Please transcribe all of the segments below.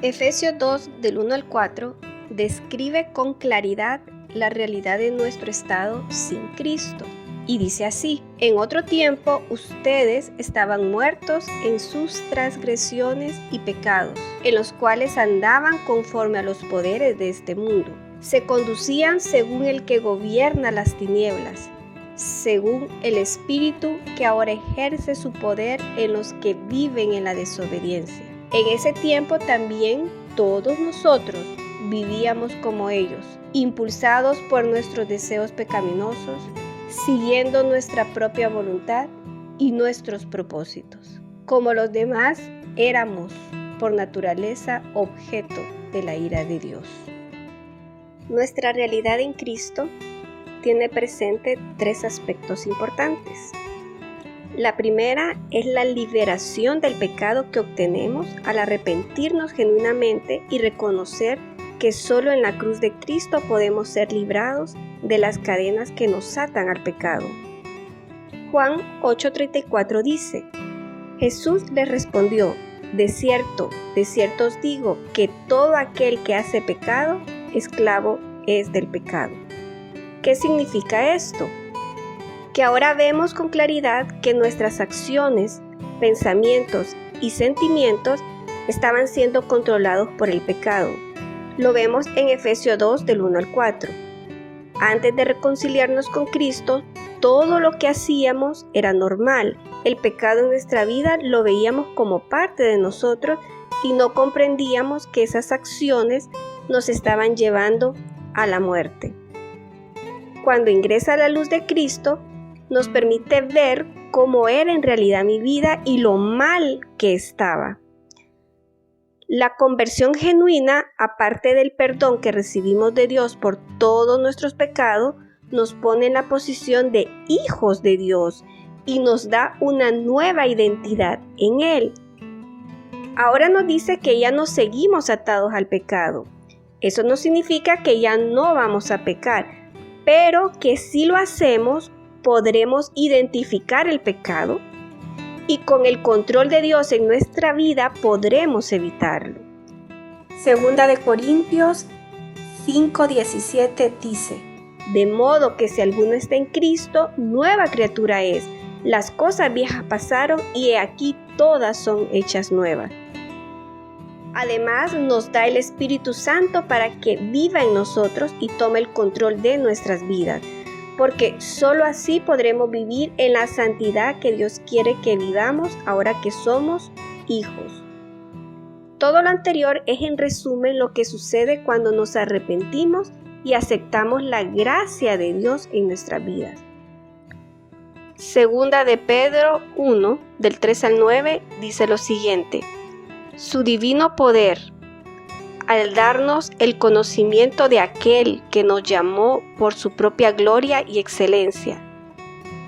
Efesios 2, del 1 al 4, describe con claridad la realidad de nuestro estado sin Cristo. Y dice así: en otro tiempo ustedes estaban muertos en sus transgresiones y pecados, en los cuales andaban conforme a los poderes de este mundo. Se conducían según el que gobierna las tinieblas, según el espíritu que ahora ejerce su poder en los que viven en la desobediencia. En ese tiempo también todos nosotros vivíamos como ellos, impulsados por nuestros deseos pecaminosos, siguiendo nuestra propia voluntad y nuestros propósitos. Como los demás, éramos por naturaleza objeto de la ira de Dios. Nuestra realidad en Cristo tiene presente tres aspectos importantes. La primera es la liberación del pecado que obtenemos al arrepentirnos genuinamente y reconocer que solo en la cruz de Cristo podemos ser librados de las cadenas que nos atan al pecado. Juan 8:34 dice: Jesús les respondió: de cierto os digo que todo aquel que hace pecado, esclavo es del pecado. ¿Qué significa esto? Que ahora vemos con claridad que nuestras acciones, pensamientos y sentimientos estaban siendo controlados por el pecado. Lo vemos en Efesios 2 del 1 al 4. Antes de reconciliarnos con Cristo, todo lo que hacíamos era normal. El pecado en nuestra vida lo veíamos como parte de nosotros y no comprendíamos que esas acciones nos estaban llevando a la muerte. Cuando ingresa la luz de Cristo, nos permite ver cómo era en realidad mi vida y lo mal que estaba. La conversión genuina, aparte del perdón que recibimos de Dios por todos nuestros pecados, nos pone en la posición de hijos de Dios y nos da una nueva identidad en Él. Ahora nos dice que ya no seguimos atados al pecado. Eso no significa que ya no vamos a pecar, pero que si lo hacemos, podremos identificar el pecado y con el control de Dios en nuestra vida podremos evitarlo. Segunda de Corintios 5:17 dice: de modo que si alguno está en Cristo, nueva criatura es. Las cosas viejas pasaron y he aquí todas son hechas nuevas. Además, nos da el Espíritu Santo para que viva en nosotros y tome el control de nuestras vidas, porque solo así podremos vivir en la santidad que Dios quiere que vivamos ahora que somos hijos. Todo lo anterior es en resumen lo que sucede cuando nos arrepentimos y aceptamos la gracia de Dios en nuestras vidas. Segunda de Pedro 1, del 3 al 9, dice lo siguiente: su divino poder, al darnos el conocimiento de aquel que nos llamó por su propia gloria y excelencia,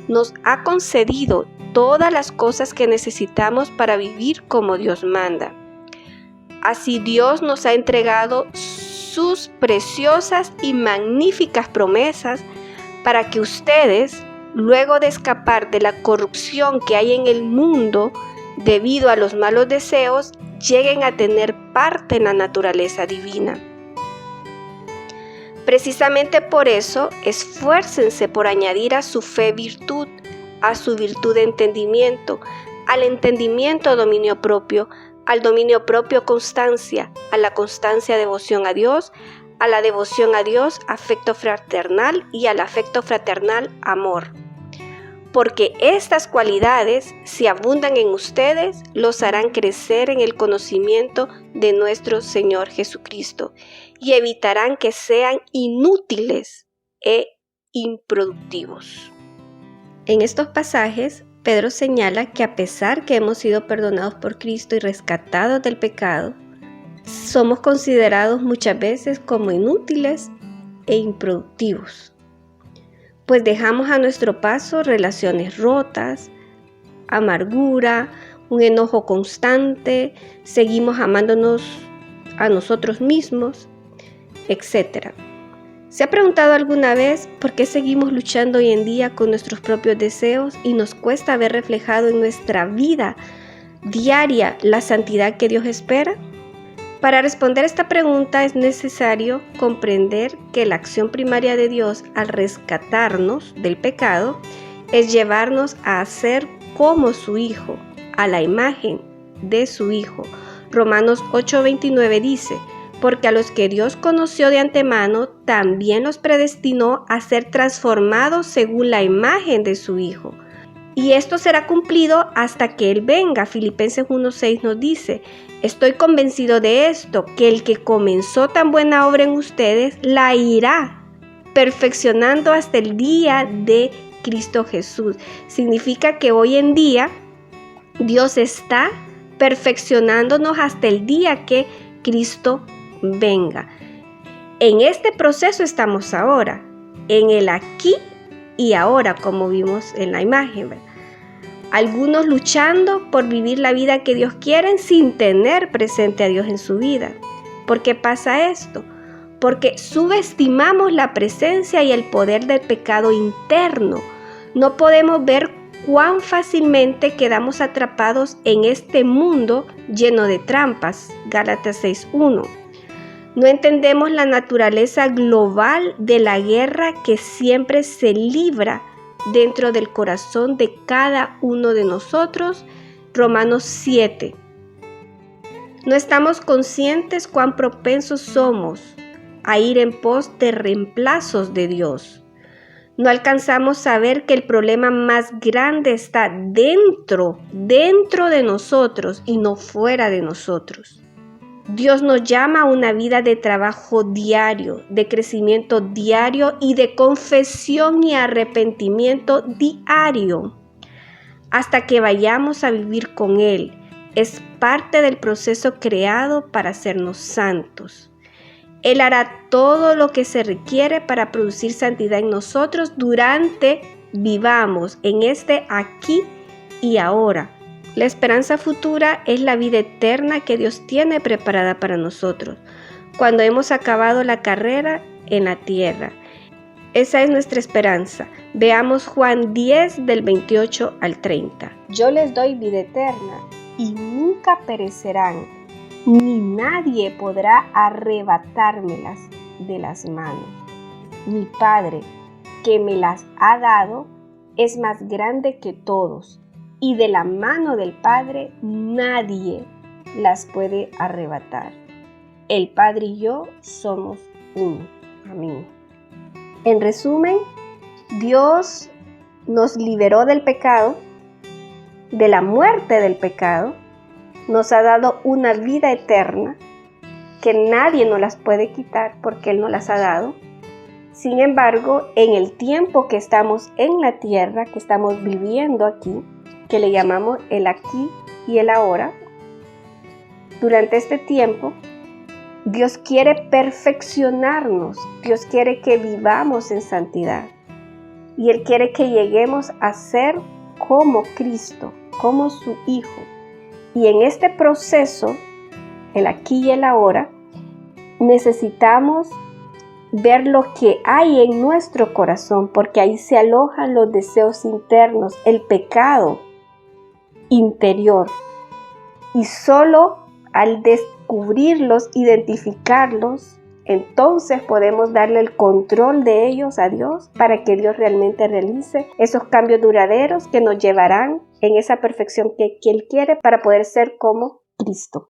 nos ha concedido todas las cosas que necesitamos para vivir como Dios manda. Así Dios nos ha entregado sus preciosas y magníficas promesas para que ustedes, luego de escapar de la corrupción que hay en el mundo debido a los malos deseos, lleguen a tener parte en la naturaleza divina. Precisamente por eso, esfuércense por añadir a su fe virtud, a su virtud entendimiento, al entendimiento dominio propio, al dominio propio constancia, a la constancia devoción a Dios, a la devoción a Dios afecto fraternal y al afecto fraternal amor. Porque estas cualidades, si abundan en ustedes, los harán crecer en el conocimiento de nuestro Señor Jesucristo y evitarán que sean inútiles e improductivos. En estos pasajes, Pedro señala que a pesar que hemos sido perdonados por Cristo y rescatados del pecado, somos considerados muchas veces como inútiles e improductivos. Pues dejamos a nuestro paso relaciones rotas, amargura, un enojo constante, seguimos amándonos a nosotros mismos, etc. ¿Se ha preguntado alguna vez por qué seguimos luchando hoy en día con nuestros propios deseos y nos cuesta ver reflejado en nuestra vida diaria la santidad que Dios espera? Para responder esta pregunta es necesario comprender que la acción primaria de Dios al rescatarnos del pecado es llevarnos a ser como su Hijo, a la imagen de su Hijo. Romanos 8:29 dice: porque a los que Dios conoció de antemano, también los predestinó a ser transformados según la imagen de su Hijo. Y esto será cumplido hasta que Él venga. Filipenses 1:6 nos dice: estoy convencido de esto, que el que comenzó tan buena obra en ustedes, la irá perfeccionando hasta el día de Cristo Jesús. Significa que hoy en día Dios está perfeccionándonos hasta el día que Cristo venga. En este proceso estamos ahora, en el aquí y ahora, como vimos en la imagen, ¿verdad? Algunos luchando por vivir la vida que Dios quiere sin tener presente a Dios en su vida. ¿Por qué pasa esto? Porque subestimamos la presencia y el poder del pecado interno. No podemos ver cuán fácilmente quedamos atrapados en este mundo lleno de trampas. Gálatas 6:1. No entendemos la naturaleza global de la guerra que siempre se libra dentro del corazón de cada uno de nosotros. Romanos 7. No estamos conscientes cuán propensos somos a ir en pos de reemplazos de Dios. No alcanzamos a ver que el problema más grande está dentro de nosotros y no fuera de nosotros. Dios nos llama a una vida de trabajo diario, de crecimiento diario y de confesión y arrepentimiento diario, hasta que vayamos a vivir con Él. Es parte del proceso creado para hacernos santos. Él hará todo lo que se requiere para producir santidad en nosotros durante vivamos en este aquí y ahora. La esperanza futura es la vida eterna que Dios tiene preparada para nosotros cuando hemos acabado la carrera en la tierra. Esa es nuestra esperanza. Veamos Juan 10 del 28 al 30. Yo les doy vida eterna y nunca perecerán, ni nadie podrá arrebatármelas de las manos. Mi Padre, que me las ha dado, es más grande que todos, y de la mano del Padre nadie las puede arrebatar. El Padre y yo somos uno. Amén. En resumen, Dios nos liberó del pecado, de la muerte del pecado, nos ha dado una vida eterna que nadie nos las puede quitar porque Él nos las ha dado. Sin embargo, en el tiempo que estamos en la tierra, que estamos viviendo aquí, que le llamamos el aquí y el ahora, durante este tiempo, Dios quiere perfeccionarnos, Dios quiere que vivamos en santidad y Él quiere que lleguemos a ser como Cristo, como su Hijo. Y en este proceso, el aquí y el ahora, necesitamos ver lo que hay en nuestro corazón, porque ahí se alojan los deseos internos, el pecado interior. Y solo al descubrirlos, identificarlos, entonces podemos darle el control de ellos a Dios para que Dios realmente realice esos cambios duraderos que nos llevarán en esa perfección que Él quiere para poder ser como Cristo.